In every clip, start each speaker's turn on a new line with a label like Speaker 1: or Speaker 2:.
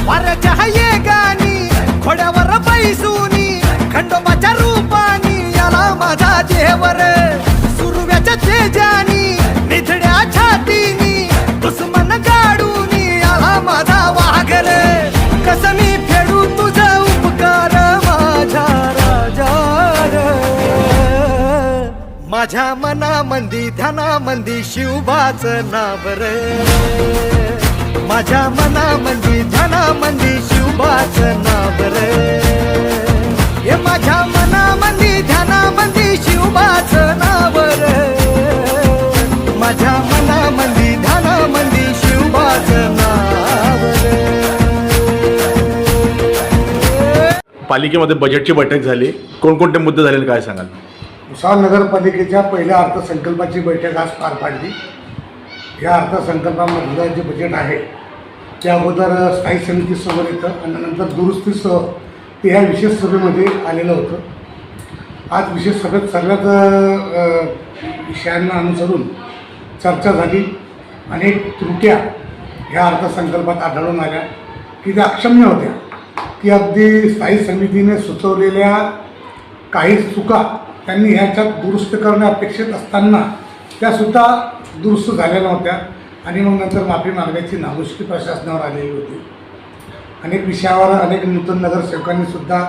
Speaker 1: वाऱ्याच्या ये गाणी घोड्यावर बैसूनी खंडोबाच्या रूपानी याला माझा जेवर सुरव्याच्या तेजानी निधड्या छातीनी दुश्मन गाडूनी याला माझा वाघर कसं मी फेडू तुझा उपकार माझ्या राजा माझ्या मनामंदी ध्यानामंदी शिवबाचं नाव रे माझ्या मनामंदी ध्यानामंदी शिवबाचं नाव रे हे माझ्या मनामंदी ध्यानामंदी शिवबाचं नाव रे माझ्या मनामंदी ध्यानामंदी शिवबाचं नाव रे.
Speaker 2: पालिकेमध्ये बजेटची बैठक झाली, कोणकोणते मुद्दे झाले काय सांगाल?
Speaker 3: भुसावळ नगरपालिकेच्या पहिल्या अर्थसंकल्पाची बैठक आज पार पाडली. या अर्थसंकल्पामधलं जे बजेट आहे ते अगोदर स्थायी समितीसमोर येतं आणि नंतर दुरुस्तीसह ते ह्या विशेष सभेमध्ये आलेलं होतं. आज विशेष सभेत सगळ्याच विषयांना अनुसरून चर्चा झाली. अनेक त्रुट्या ह्या अर्थसंकल्पात आढळून आल्या की त्या अक्षम्य होत्या, की अगदी स्थायी समितीने सुचवलेल्या काही चुका त्यांनी ह्याच्यात दुरुस्त करणे अपेक्षित असताना त्यासुद्धा दुरुस्त झालेल्या नव्हत्या आणि मग नंतर माफी मागण्याची नामुष्की प्रशासनावर आलेली होती. अनेक विषयावर अनेक नूतन नगरसेवकांनीसुद्धा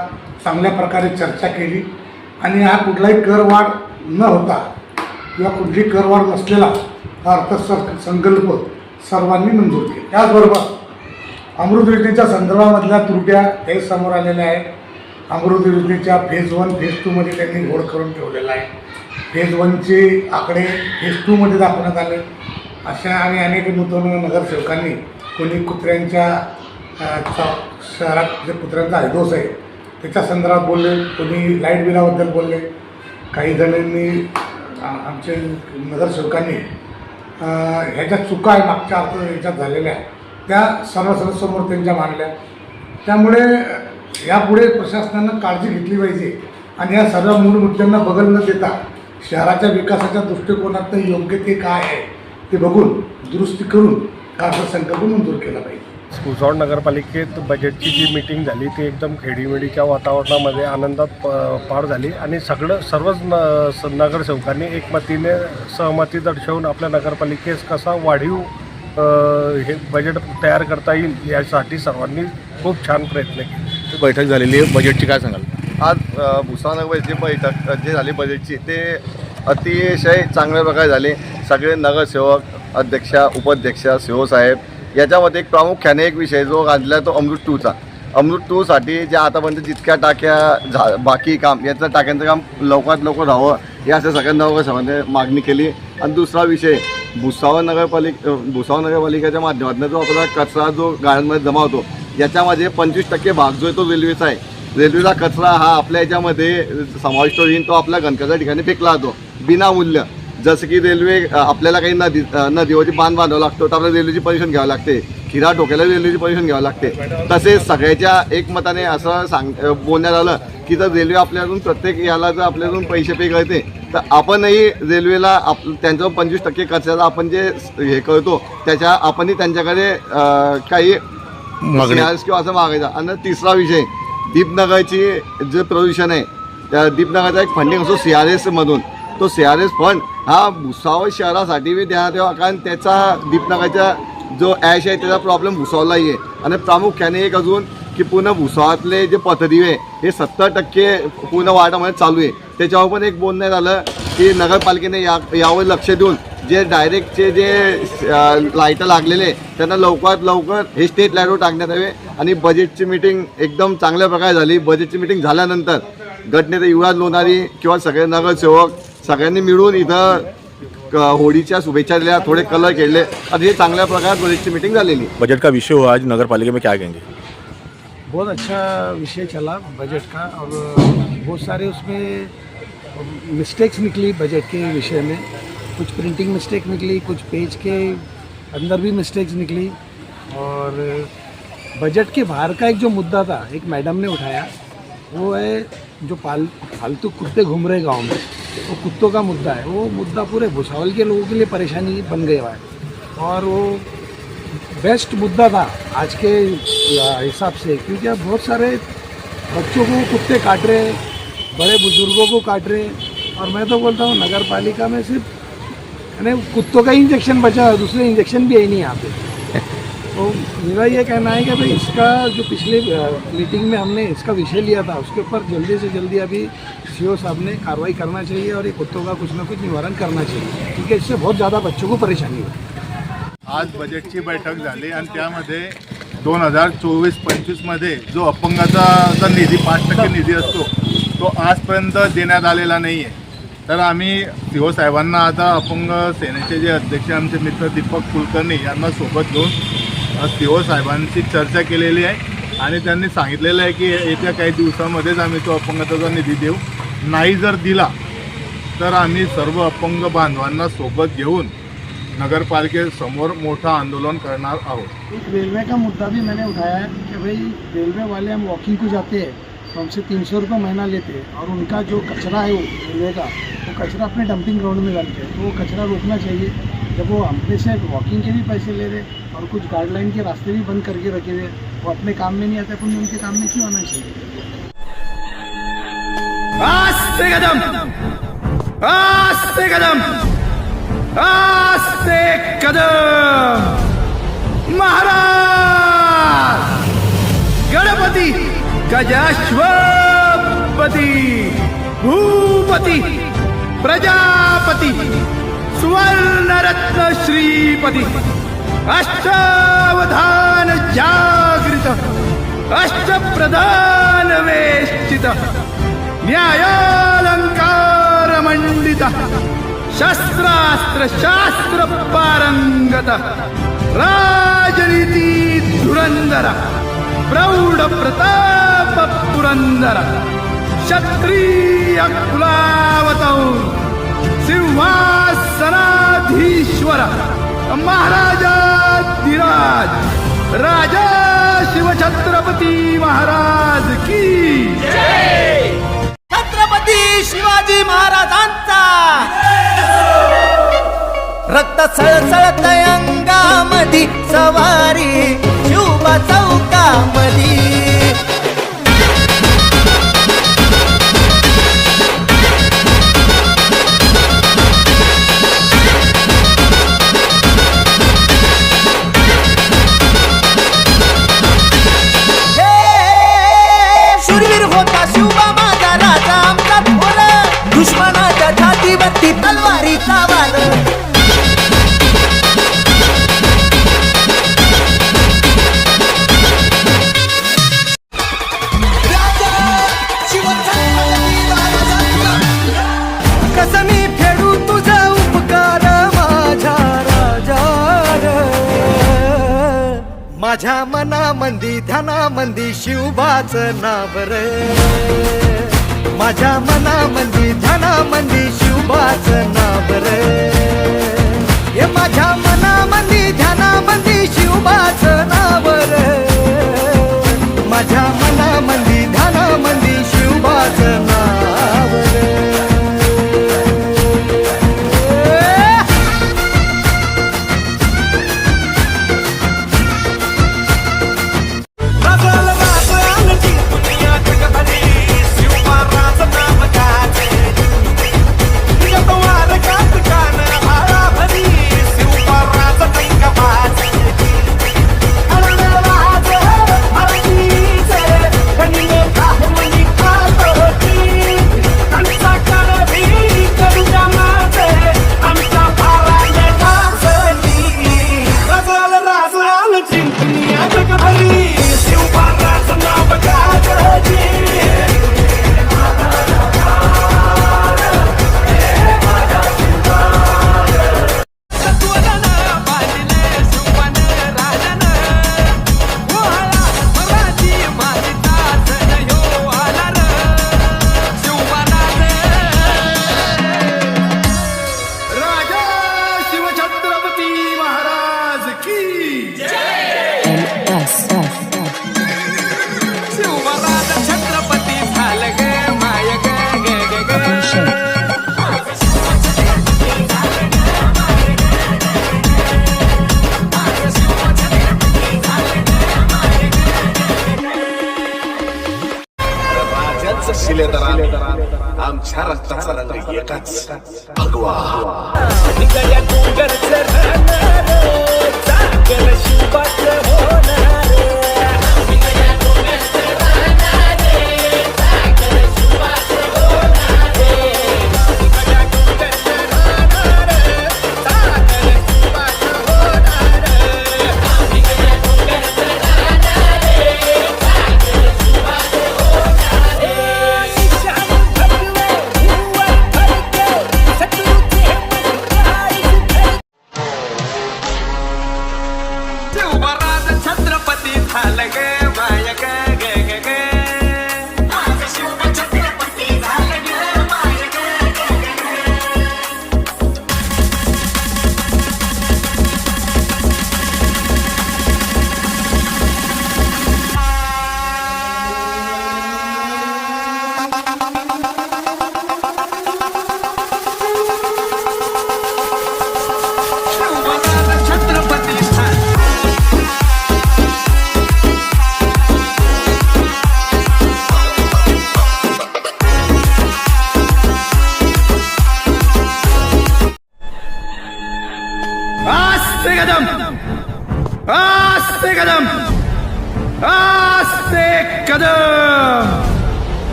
Speaker 3: चांगल्या प्रकारे चर्चा केली आणि हा कुठलाही करवाढ न होता किंवा कुठली करवाढ नसलेला हा अर्थसंकल्प सर्वांनी मंजूर केला. त्याचबरोबर अमृत योजनेच्या संदर्भामधल्या त्रुट्या काही समोर आलेल्या आहेत. अमृत योजनेच्या फेज 1 फेज 2मध्ये त्यांनी घोड करून ठेवलेला आहे. फेज 1चे आकडे फेज 2मध्ये दाखवण्यात आले. अशा आणि अनेक नूतन नगरसेवकांनी कोणी कुत्र्यांच्या शहरात जे कुत्र्यांचा हैदोस आहे त्याच्या संदर्भात बोलले, कोणी लाईट बिलाबद्दल बोलले. काही जणांनी आमचे नगरसेवकांनी ह्याच्या चुका आहे मागच्या अर्थ ह्याच्यात झालेल्या त्या सर्वांसमोर त्यांच्या मांडल्या. त्यामुळे यापुढे प्रशासनानं काळजी घेतली पाहिजे आणि या सर्व मूळ मुद्द्यांना बगल न देता शहराच्या विकासाच्या दृष्टिकोनातनं योग्य ते काय आहे ते बघून दुरुस्ती करून हा अर्थसंकल्प मंजूर केला पाहिजे.
Speaker 4: भुसावळ नगरपालिकेत बजेटची जी मीटिंग झाली ती एकदम खेडीमेडीच्या वातावरणामध्ये आनंदात पार झाली आणि सर्वच नगरसेवकांनी एकमतीने सहमती दर्शवून आपल्या नगरपालिकेस कसा वाढीव हे बजेट तयार करता येईल यासाठी सर्वांनी खूप छान प्रयत्न केले.
Speaker 2: बैठक झालेली आहे, बजेटची काय सांगाल?
Speaker 5: आज भुसावळ नगरपालिकेची बैठक जे झाली बजेटची ते अतिशय चांगल्या प्रकारे झाले. सगळे नगरसेवक, अध्यक्षा, उपाध्यक्षा, सीओ साहेब याच्यामध्ये एक प्रामुख्याने एक विषय जो गाजला तो अमृत 2चा. अमृत 2साठी ज्या आतापर्यंत जितक्या टाक्या बाकी काम याचं टाक्यांचं काम लवकरात लवकर राहावं या असं सगळ्या नगरसेवकांनी मागणी केली. आणि दुसरा विषय भुसावळ नगरपालिकेच्या माध्यमातून जो आपला कचरा जो गाड्यांमध्ये जमा होतो याच्यामध्ये 25% भाग जो आहे तो रेल्वेचा आहे. रेल्वेचा कचरा हा आपल्या याच्यामध्ये समाविष्ट होईल, तो आपल्या गणकाच्या ठिकाणी फेकला जातो बिनामूल्य. जसं की रेल्वे आपल्याला काही नदीवरती बांध बांधावं लागतो तर आपल्याला रेल्वेची परमिशन घ्यावं लागते, खिरा टोक्याला रेल्वेची परमिशन घ्यावं लागते. तसेच सगळ्याच्या एकमताने असं बोलण्यात आलं की जर रेल्वे आपल्याकडून प्रत्येक याला जर आपल्याकडून पैसे पे करते तर आपणही रेल्वेला त्यांचं 25% कचऱ्याला आपण जे हे करतो त्याच्या आपणही त्यांच्याकडे काही किंवा असं मागायचं. आणि तिसरा विषय दीपनगरची जे प्रदूषण आहे त्या दीपनगरचा एक फंडिंग असतो CRS मधून, तो CRS फंड हा भुसावळ शहरासाठी बी देण्यात यावा, कारण त्याचा दीपनगरचा जो ॲश आहे त्याचा प्रॉब्लेम भुसावळलाही आहे. आणि प्रामुख्याने एक अजून की पूर्ण भुसावळातले जे पथदिवे हे 70% पूर्ण वार्डामध्ये चालू आहे. त्याच्यावर पण एक बोलण्यात आलं की नगरपालिकेने यावर लक्ष देऊन जे डायरेक्टचे जे लाईटं लागलेले त्यांना लवकरात लवकर हे स्टेट लाईटवर टाकण्यात यावे. आणि बजेटची मीटिंग एकदम चांगल्या प्रकारे झाली. बजेटची मीटिंग झाल्यानंतर गटनेते युवराज लोणारी किंवा सगळे नगरसेवक सगळ्यांनी मिळून इथं होळीच्या शुभेच्छा दिल्या, थोड़े कलर खेळले आणि हे चांगल्या प्रकारे बजेटची मीटिंग झालेली.
Speaker 2: बजट का विषय हुआ आज नगर पालिका में, क्या कहेंगे?
Speaker 6: बहुत अच्छा विषय चला बजट का और बहुत सारे उसमें मिस्टेक्स निकली बजट के विषय में. कुछ प्रिंटिंग मिस्टेक निकली, कुछ पेज के अंदर भी मिस्टेक्स निकली. और बजट के बाहर का एक जो मुद्दा था एक मैडम ने उठाया वो है जो फालतू कुत्ते घूम रहे गांव में, वो कुत्तों का मुद्दा है. वो मुद्दा पूरे भुसावल के लोगों के लिए परेशानी बन गया है और वो बेस्ट मुद्दा था आज के हिसाब से, क्योंकि अब बहुत सारे बच्चों को कुत्ते काट रहे हैं, बड़े बुजुर्गों को काट रहे हैं। और मैं तो बोलता हूँ नगर पालिका में सिर्फ यानी कुत्तों का इंजेक्शन बचा है, दूसरे इंजेक्शन भी है नहीं यहाँ पे। तो मेरा ये कहना है कि भाई इसका जो पिछले मीटिंग में हमने इसका विषय लिया था उसके ऊपर जल्दी से जल्दी अभी सीओ साहब ने कार्रवाई करना चाहिए और ये कुत्तों का कुछ ना कुछ निवारण करना चाहिए, क्योंकि इससे बहुत ज़्यादा बच्चों को परेशानी होती है।
Speaker 7: आज बजेटची बैठक झाली आणि त्यामध्ये 2024-25 मध्ये जो अपंगाचा निधी 5% निधी असतो तो आजपर्यंत देण्यात आलेला नाही आहे। तर आम्ही सीओ साहेबांना आता अपंग सेनेचे जे अध्यक्ष आमचे मित्र दीपक कुलकर्णी यांना सोबत घेऊन सीओ साहेबांची चर्चा केलेली आहे आणि त्यांनी सांगितलेलं आहे की येत्या काही दिवसामध्येच आम्ही तो अपंगाचा निधी देऊ। नाही जर दिला तर आम्ही सर्व अपंग बांधवांना सोबत घेऊन नगरपालिकेसमोर मोठा आंदोलन करणार आहोत।
Speaker 6: एक रेलवे का मुद्दा भी मैंने उठाया है कि भाई रेलवे वाले हम वॉकिंग को जाते हैं तो हमसे 300 रुपये महीना लेते हैं और उनका जो कचरा है वो रेलवे का वो कचरा अपने डंपिंग ग्राउंड में डालते हैं, तो वो कचरा रोकना चाहिए। जब वो हमने से वॉकिंग के भी पैसे ले रहे और कुछ गाइडलाइन के रास्ते भी बंद करके रखे हुए, वो अपने काम में नहीं आते, अपन उनके काम में क्यों आना चाहिए।
Speaker 1: आस्ते कदम, आस्ते कदम, आस्ते कदम, महाराज गणपती गजाश्वपती भूपती प्रजापती सुवर्णरत्न श्रीपती अष्टावधान जागृत अष्टप्रधान वेष्टित न्यायालंकार मंडित शस्त्रास्त्र शास्त्र पारंगत राजनीति धुरंधर प्रौढ प्रताप पुरंदर क्षत्रिय कुलावतौ सिंहासनाधीश्वर महाराजाधिराज राजा शिवछत्रपती महाराज की जय। छत्रपती शिवाजी महाराजांचा रक्त सळसळत अंगामधी सवारी शिवबा चौकामधी। शूरवीर होता शिवबा माझा राजा आमचा थोर, दुश्मनाच्या छातीवरती तलवारीचा वार। कसं मी फेडू तुझा उपकार माझ्या राजा रे, माझ्या मनामंदी ध्यानामंदी शिवबाचं नाव रे, माझ्या मनामंदी ध्यानामंदी शिवबाचं नाव रे, हे माझ्या मनामंदी ध्यानामंदी शिवबाचं नाव रे, माझ्या मनामंदी ध्यानामंदी शिवबाचं नाव रे।
Speaker 8: शिलेदार आमच्या रक्ताचा रंग एकच भगवा.
Speaker 1: छत्रपती झालं ग माय ग ग ग ग. माझं शिव छत्रपती झालं ग माय ग ग ग ग. शिवराज छत्रपती झालं.
Speaker 6: आस्ते कदम, आस्ते कदम, आस्ते कदम.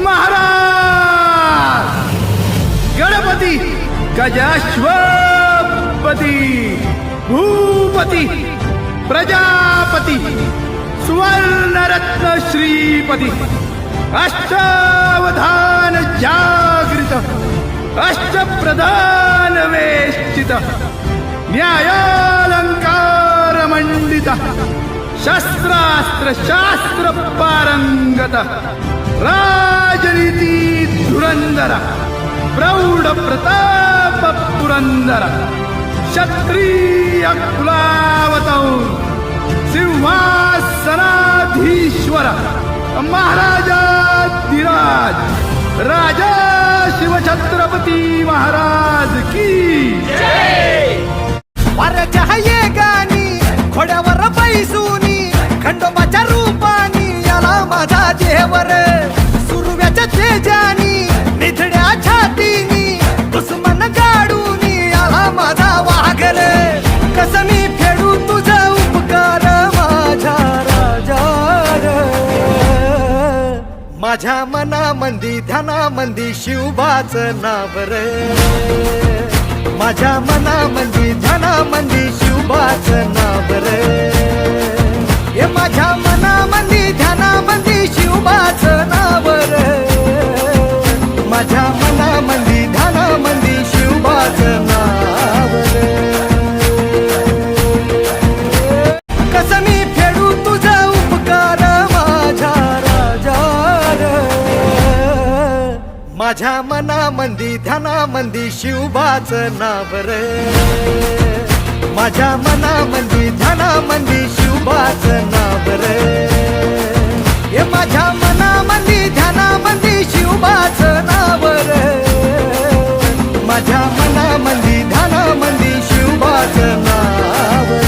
Speaker 6: महाराज गणपती गजाश्वपती भूपती प्रजापती सुवर्णरत्न श्रीपती अष्टावधान जागृत अष्टप्रधान वेष्टित न्यायालंकार मंडित शस्त्रास्त्र शास्त्र पारंगत राजनीती धुरंधर प्रौढ प्रताप पुरंदर क्षत्रिय कुलावतौर सिंहासनाधीश्वर महाराजाधिराज राजा शिवछत्रपती महाराज की
Speaker 1: वाऱ्याच्या ये गाणी घोड्यावर बैसूनी खंडोबाच्या रूपानी याला माझा देवर. सुरव्याच्या तेजानी निधड्या छातीनी दुश्मन गाडूनी याला माझा वाघर. कसं मी फेडू तुझा उपकार माझ्या राजा. माझ्या मनामंदी ध्यानामंदी शिवबाचं नाव रे. माझ्या मनामंदी ध्यानामंदी शिवबाचं नाव रे. हे माझ्या मनामंदी ध्यानामंदी शिवबाचं नाव रे. माझ्या मनामंदी ध्यानामंदी शिवबाचं नाव रे. कसं मी फेडू तुझा उपकार माझ्या राजा. माझ्या मनामंदी ध्यानामंदी शिवबाचं नाव रे. माझ्या मनामंदी ध्यानामंदी शिवबाचं नाव रे. हे माझ्या मनामंदी ध्यानामंदी शिवबाचं नाव रे. माझ्या मनामंदी ध्यानामंदी शिवबाचं नाव रे.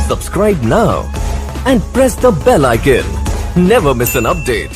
Speaker 9: Subscribe now and press the bell icon. Never miss an update.